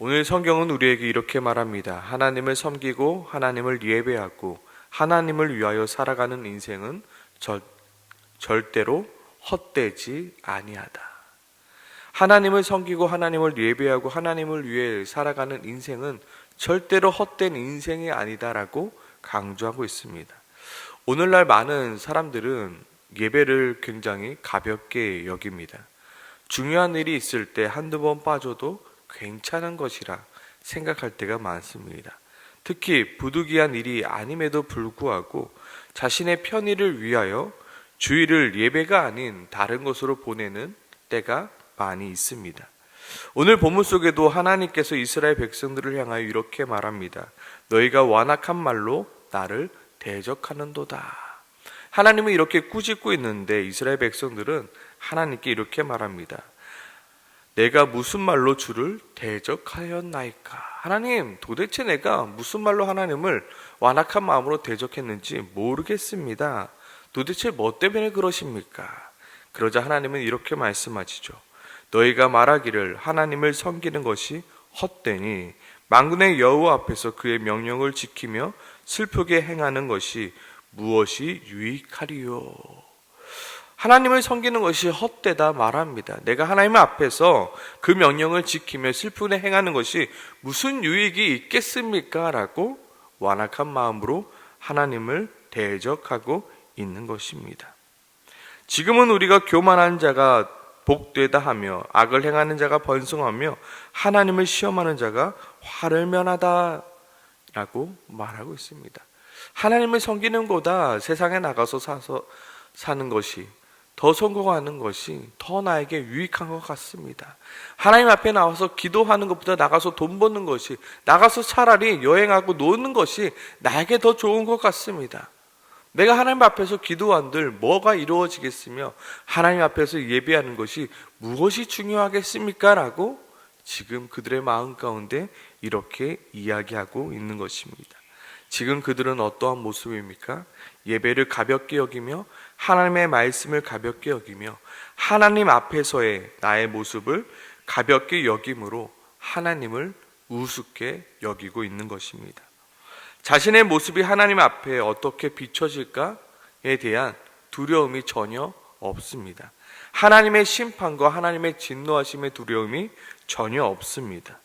오늘 성경은 우리에게 이렇게 말합니다. 하나님을 섬기고 하나님을 예배하고 하나님을 위하여 살아가는 인생은 절대로 헛되지 아니하다. 하나님을 섬기고 하나님을 예배하고 하나님을 위해 살아가는 인생은 절대로 헛된 인생이 아니다라고 강조하고 있습니다. 오늘날 많은 사람들은 예배를 굉장히 가볍게 여깁니다. 중요한 일이 있을 때 한두 번 빠져도 괜찮은 것이라 생각할 때가 많습니다. 특히 부득이한 일이 아님에도 불구하고 자신의 편의를 위하여 주일을 예배가 아닌 다른 것으로 보내는 때가 많이 있습니다. 오늘 본문 속에도 하나님께서 이스라엘 백성들을 향하여 이렇게 말합니다. 너희가 완악한 말로 나를 대적하는도다. 하나님은 이렇게 꾸짖고 있는데 이스라엘 백성들은 하나님께 이렇게 말합니다. 내가 무슨 말로 주를 대적하였나이까? 하나님, 도대체 내가 무슨 말로 하나님을 완악한 마음으로 대적했는지 모르겠습니다. 도대체 뭐 때문에 그러십니까? 그러자 하나님은 이렇게 말씀하시죠. 너희가 말하기를 하나님을 섬기는 것이 헛되니 만군의 여호와 앞에서 그의 명령을 지키며 슬프게 행하는 것이 무엇이 유익하리요? 하나님을 섬기는 것이 헛되다 말합니다. 내가 하나님 앞에서 그 명령을 지키며 슬프게 행하는 것이 무슨 유익이 있겠습니까? 라고 완악한 마음으로 하나님을 대적하고 있는 것입니다. 지금은 우리가 교만한 자가 복되다 하며 악을 행하는 자가 번성하며 하나님을 시험하는 자가 화를 면하다 라고 말하고 있습니다. 하나님을 섬기는 것보다 세상에 나가서 사는 것이 더 성공하는 것이 더 나에게 유익한 것 같습니다. 하나님 앞에 나와서 기도하는 것보다 나가서 돈 버는 것이, 나가서 차라리 여행하고 노는 것이 나에게 더 좋은 것 같습니다. 내가 하나님 앞에서 기도한들 뭐가 이루어지겠으며 하나님 앞에서 예배하는 것이 무엇이 중요하겠습니까? 라고 지금 그들의 마음 가운데 이렇게 이야기하고 있는 것입니다. 지금 그들은 어떠한 모습입니까? 예배를 가볍게 여기며 하나님의 말씀을 가볍게 여기며 하나님 앞에서의 나의 모습을 가볍게 여김으로 하나님을 우습게 여기고 있는 것입니다. 자신의 모습이 하나님 앞에 어떻게 비춰질까에 대한 두려움이 전혀 없습니다. 하나님의 심판과 하나님의 진노하심의 두려움이 전혀 없습니다.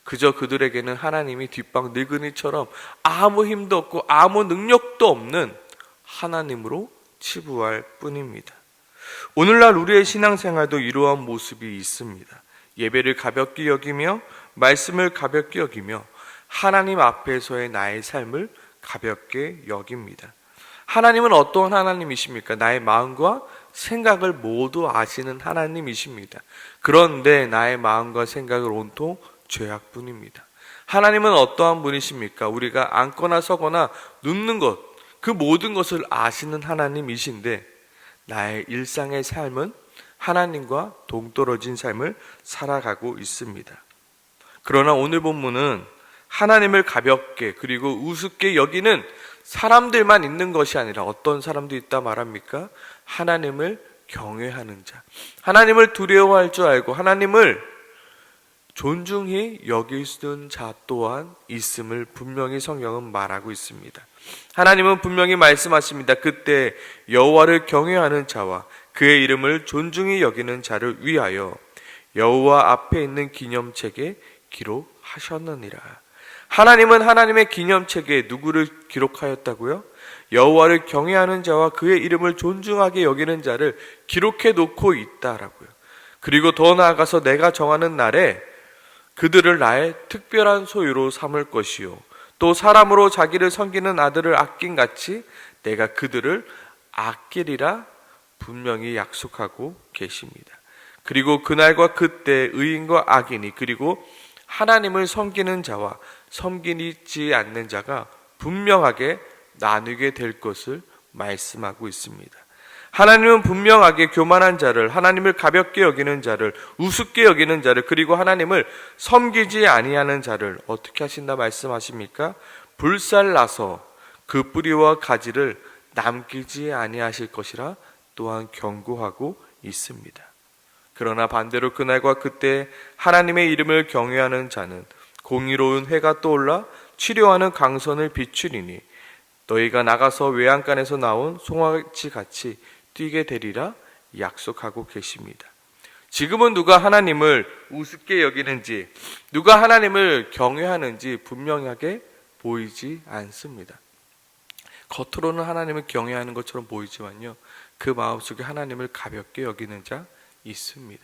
그저 그들에게는 하나님이 뒷방 늙은이처럼 아무 힘도 없고 아무 능력도 없는 하나님으로 치부할 뿐입니다. 오늘날 우리의 신앙생활도 이러한 모습이 있습니다. 예배를 가볍게 여기며 말씀을 가볍게 여기며 하나님 앞에서의 나의 삶을 가볍게 여깁니다. 하나님은 어떠한 하나님이십니까? 나의 마음과 생각을 모두 아시는 하나님이십니다. 그런데 나의 마음과 생각을 온통 죄악뿐입니다. 하나님은 어떠한 분이십니까? 우리가 앉거나 서거나 눕는 것, 그 모든 것을 아시는 하나님이신데 나의 일상의 삶은 하나님과 동떨어진 삶을 살아가고 있습니다. 그러나 오늘 본문은 하나님을 가볍게 그리고 우습게 여기는 사람들만 있는 것이 아니라 어떤 사람도 있다 말합니까? 하나님을 경외하는 자, 하나님을 두려워할 줄 알고 하나님을 존중히 여길 수 있는 자 또한 있음을 분명히 성경은 말하고 있습니다. 하나님은 분명히 말씀하십니다. 그때 여호와를 경외하는 자와 그의 이름을 존중히 여기는 자를 위하여 여호와 앞에 있는 기념책에 기록하셨느니라. 하나님은 하나님의 기념책에 누구를 기록하였다고요? 여호와를 경외하는 자와 그의 이름을 존중하게 여기는 자를 기록해 놓고 있다라고요. 그리고 더 나아가서 내가 정하는 날에 그들을 나의 특별한 소유로 삼을 것이요 또 사람으로 자기를 섬기는 아들을 아낀 같이 내가 그들을 아끼리라 분명히 약속하고 계십니다. 그리고 그날과 그때 의인과 악인이 그리고 하나님을 섬기는 자와 섬기지 않는 자가 분명하게 나누게 될 것을 말씀하고 있습니다. 하나님은 분명하게 교만한 자를, 하나님을 가볍게 여기는 자를, 우습게 여기는 자를, 그리고 하나님을 섬기지 아니하는 자를 어떻게 하신다 말씀하십니까? 불살라서 그 뿌리와 가지를 남기지 아니하실 것이라 또한 경고하고 있습니다. 그러나 반대로 그날과 그때 하나님의 이름을 경외하는 자는 공의로운 해가 떠올라 치료하는 강선을 비추리니 너희가 나가서 외양간에서 나온 송아지 같이 뛰게 되리라 약속하고 계십니다. 지금은 누가 하나님을 우습게 여기는지, 누가 하나님을 경외하는지 분명하게 보이지 않습니다. 겉으로는 하나님을 경외하는 것처럼 보이지만요, 그 마음속에 하나님을 가볍게 여기는 자 있습니다.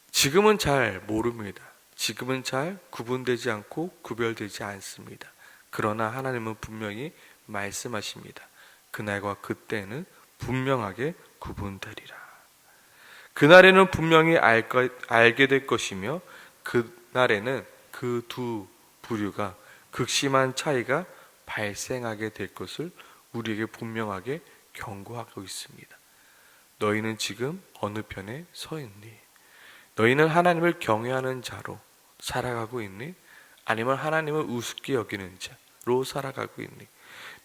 지금은 잘 모릅니다. 지금은 잘 구분되지 않고 구별되지 않습니다. 그러나 하나님은 분명히 말씀하십니다. 그날과 그때는 분명하게 구분되리라. 그날에는 분명히 알게 될 것이며 그날에는 그 두 부류가 극심한 차이가 발생하게 될 것을 우리에게 분명하게 경고하고 있습니다. 너희는 지금 어느 편에 서 있니? 너희는 하나님을 경외하는 자로 살아가고 있니? 아니면 하나님을 우습게 여기는 자로 살아가고 있니?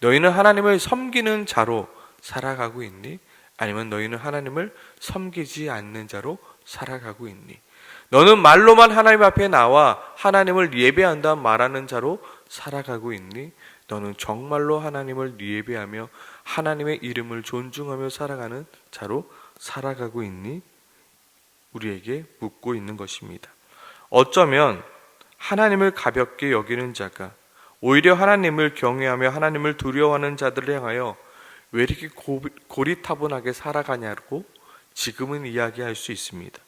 너희는 하나님을 섬기는 자로 살아가고 있니? 아니면 너희는 하나님을 섬기지 않는 자로 살아가고 있니? 너는 말로만 하나님 앞에 나와 하나님을 예배한다 말하는 자로 살아가고 있니? 너는 정말로 하나님을 예배하며 하나님의 이름을 존중하며 살아가는 자로 살아가고 있니? 우리에게 묻고 있는 것입니다. 어쩌면 하나님을 가볍게 여기는 자가 오히려 하나님을 경외하며 하나님을 두려워하는 자들을 향하여 왜 이렇게 고리타분하게 살아가냐고 지금은 이야기할 수 있습니다.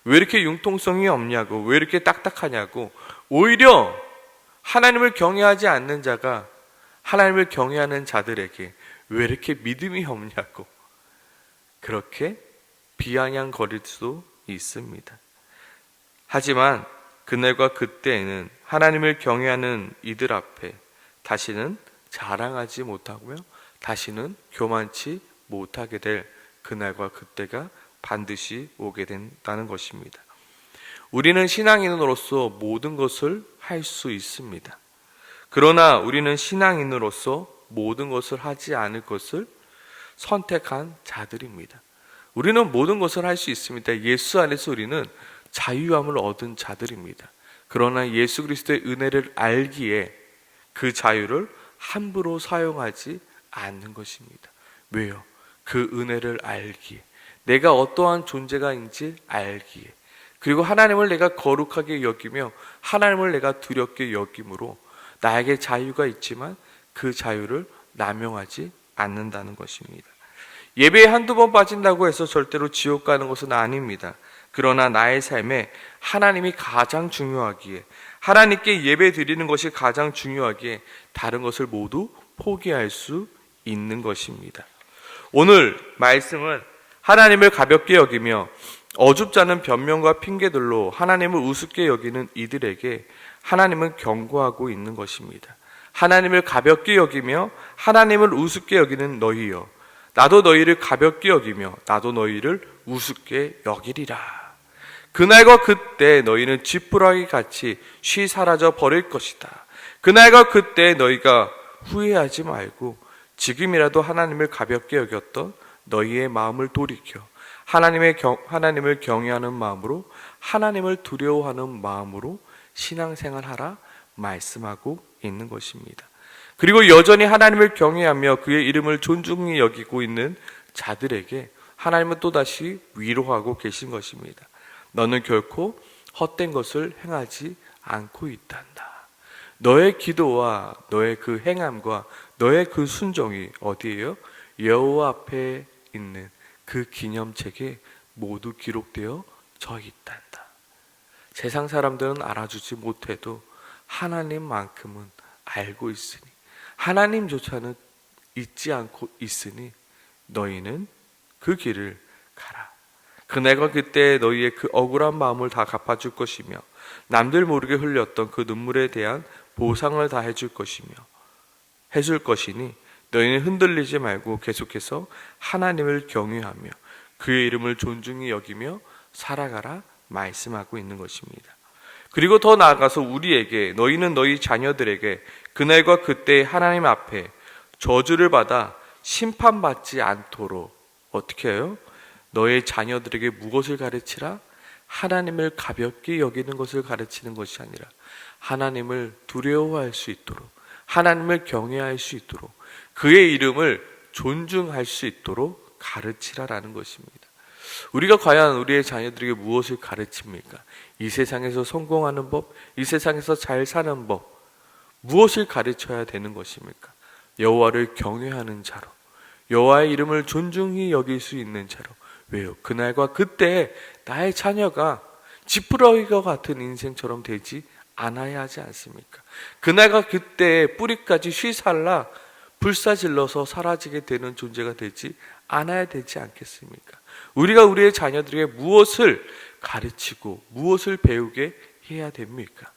왜 이렇게 융통성이 없냐고, 왜 이렇게 딱딱하냐고, 오히려 하나님을 경외하지 않는 자가 하나님을 경외하는 자들에게 왜 이렇게 믿음이 없냐고 그렇게 비아냥거릴 수도 있습니다. 하지만 그날과 그때에는 하나님을 경외하는 이들 앞에 다시는 자랑하지 못하고요, 다시는 교만치 못하게 될 그날과 그때가 반드시 오게 된다는 것입니다. 우리는 신앙인으로서 모든 것을 할 수 있습니다. 그러나 우리는 신앙인으로서 모든 것을 하지 않을 것을 선택한 자들입니다. 우리는 모든 것을 할 수 있습니다. 예수 안에서 우리는 자유함을 얻은 자들입니다. 그러나 예수 그리스도의 은혜를 알기에 그 자유를 함부로 사용하지 않는 것입니다. 왜요? 그 은혜를 알기에, 내가 어떠한 존재가인지 알기에, 그리고 하나님을 내가 거룩하게 여기며 하나님을 내가 두렵게 여김으로 나에게 자유가 있지만 그 자유를 남용하지 않는다는 것입니다. 예배에 한두 번 빠진다고 해서 절대로 지옥 가는 것은 아닙니다. 그러나 나의 삶에 하나님이 가장 중요하기에, 하나님께 예배 드리는 것이 가장 중요하기에 다른 것을 모두 포기할 수 있는 것입니다. 오늘 말씀은 하나님을 가볍게 여기며 어줍지 않은 변명과 핑계들로 하나님을 우습게 여기는 이들에게 하나님은 경고하고 있는 것입니다. 하나님을 가볍게 여기며 하나님을 우습게 여기는 너희여, 나도 너희를 가볍게 여기며 나도 너희를 우습게 여기리라. 그날과 그때 너희는 지푸라기 같이 쉬 사라져 버릴 것이다. 그날과 그때 너희가 후회하지 말고 지금이라도 하나님을 가볍게 여겼던 너희의 마음을 돌이켜 하나님을 경외하는 마음으로, 하나님을 두려워하는 마음으로 신앙생활하라 말씀하고 있는 것입니다. 그리고 여전히 하나님을 경외하며 그의 이름을 존중히 여기고 있는 자들에게 하나님은 또다시 위로하고 계신 것입니다. 너는 결코 헛된 것을 행하지 않고 있단다. 너의 기도와 너의 그 행함과 너의 그 순종이 어디에요? 여호와 앞에 있는 그 기념책에 모두 기록되어 져 있단다. 세상 사람들은 알아주지 못해도 하나님만큼은 알고 있으니, 하나님조차는 잊지 않고 있으니 너희는 그 길을 가라. 그날과 그때 너희의 그 억울한 마음을 다 갚아줄 것이며 남들 모르게 흘렸던 그 눈물에 대한 보상을 다 해줄 것이니 너희는 흔들리지 말고 계속해서 하나님을 경외하며 그의 이름을 존중히 여기며 살아가라 말씀하고 있는 것입니다. 그리고 더 나아가서 우리에게, 너희는 너희 자녀들에게 그날과 그때 하나님 앞에 저주를 받아 심판받지 않도록 어떻게 해요? 너의 자녀들에게 무엇을 가르치라? 하나님을 가볍게 여기는 것을 가르치는 것이 아니라 하나님을 두려워할 수 있도록, 하나님을 경외할 수 있도록, 그의 이름을 존중할 수 있도록 가르치라라는 것입니다. 우리가 과연 우리의 자녀들에게 무엇을 가르칩니까? 이 세상에서 성공하는 법, 이 세상에서 잘 사는 법, 무엇을 가르쳐야 되는 것입니까? 여호와를 경외하는 자로, 여호와의 이름을 존중히 여길 수 있는 자로. 왜요? 그날과 그때 나의 자녀가 지푸라기와 같은 인생처럼 되지 않아야 하지 않습니까? 그날과 그때 뿌리까지 휘살라 불사질러서 사라지게 되는 존재가 되지 않아야 되지 않겠습니까? 우리가 우리의 자녀들에게 무엇을 가르치고 무엇을 배우게 해야 됩니까?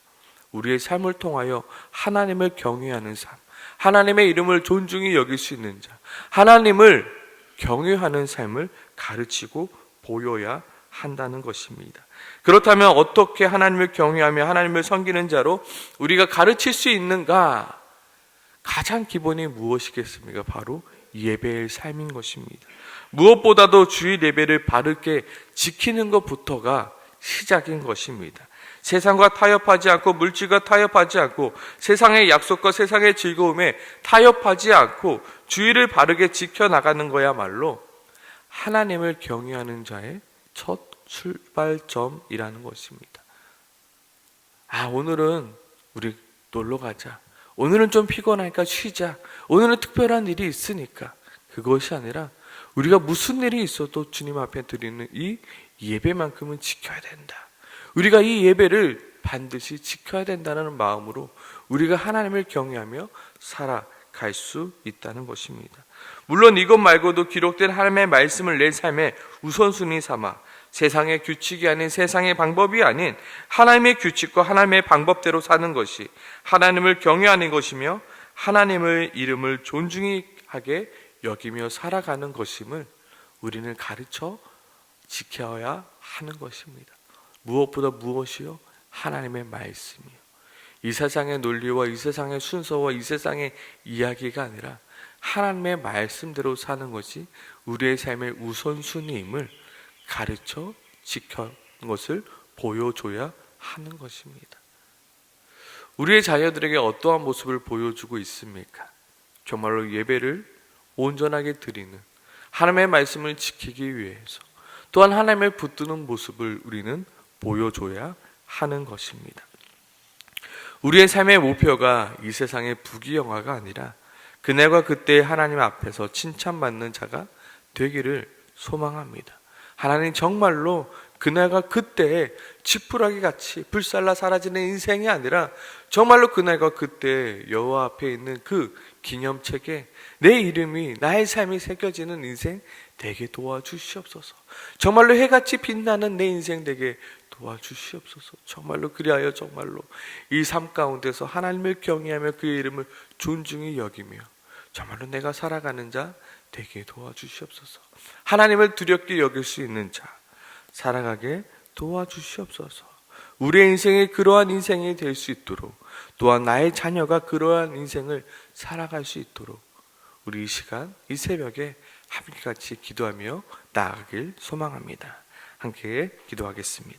우리의 삶을 통하여 하나님을 경외하는 삶, 하나님의 이름을 존중히 여길 수 있는 자, 하나님을 경외하는 삶을 가르치고 보여야 한다는 것입니다. 그렇다면 어떻게 하나님을 경외하며 하나님을 섬기는 자로 우리가 가르칠 수 있는가? 가장 기본이 무엇이겠습니까? 바로 예배의 삶인 것입니다. 무엇보다도 주일 예배를 바르게 지키는 것부터가 시작인 것입니다. 세상과 타협하지 않고, 물질과 타협하지 않고, 세상의 약속과 세상의 즐거움에 타협하지 않고 주일을 바르게 지켜나가는 거야말로 하나님을 경외하는 자의 첫 출발점이라는 것입니다. 오늘은 우리 놀러 가자, 오늘은 좀 피곤하니까 쉬자, 오늘은 특별한 일이 있으니까, 그것이 아니라 우리가 무슨 일이 있어도 주님 앞에 드리는 이 예배만큼은 지켜야 된다, 우리가 이 예배를 반드시 지켜야 된다는 마음으로 우리가 하나님을 경외하며 살아갈 수 있다는 것입니다. 물론 이것 말고도 기록된 하나님의 말씀을 내 삶의 우선순위 삼아 세상의 규칙이 아닌, 세상의 방법이 아닌 하나님의 규칙과 하나님의 방법대로 사는 것이 하나님을 경외하는 것이며 하나님의 이름을 존중히 하게 여기며 살아가는 것임을 우리는 가르쳐 지켜야 하는 것입니다. 무엇보다 무엇이요? 하나님의 말씀이요. 이 세상의 논리와 이 세상의 순서와 이 세상의 이야기가 아니라 하나님의 말씀대로 사는 것이 우리의 삶의 우선순위임을 가르쳐 지켜는 것을 보여줘야 하는 것입니다. 우리의 자녀들에게 어떠한 모습을 보여주고 있습니까? 정말로 예배를 온전하게 드리는, 하나님의 말씀을 지키기 위해서 또한 하나님을 붙드는 모습을 우리는 보여줘야 하는 것입니다. 우리의 삶의 목표가 이 세상의 부귀영화가 아니라 그날과 그때 하나님 앞에서 칭찬받는 자가 되기를 소망합니다. 하나님 정말로 그날과 그때에 지푸라기 같이 불살라 사라지는 인생이 아니라 정말로 그날과 그때 여호와 앞에 있는 그 기념책에 내 이름이, 나의 삶이 새겨지는 인생 되게 도와주시옵소서. 정말로 해같이 빛나는 내 인생 되게 도와주시옵소서. 정말로 그리하여 정말로 이 삶 가운데서 하나님을 경외하며 그의 이름을 존중히 여기며 정말로 내가 살아가는 자 되게 도와주시옵소서. 하나님을 두렵게 여길 수 있는 자 살아가게 도와주시옵소서. 우리의 인생이 그러한 인생이 될 수 있도록, 또한 나의 자녀가 그러한 인생을 살아갈 수 있도록 우리 이 시간, 이 새벽에 함께 같이 기도하며 나아가길 소망합니다. 함께 기도하겠습니다.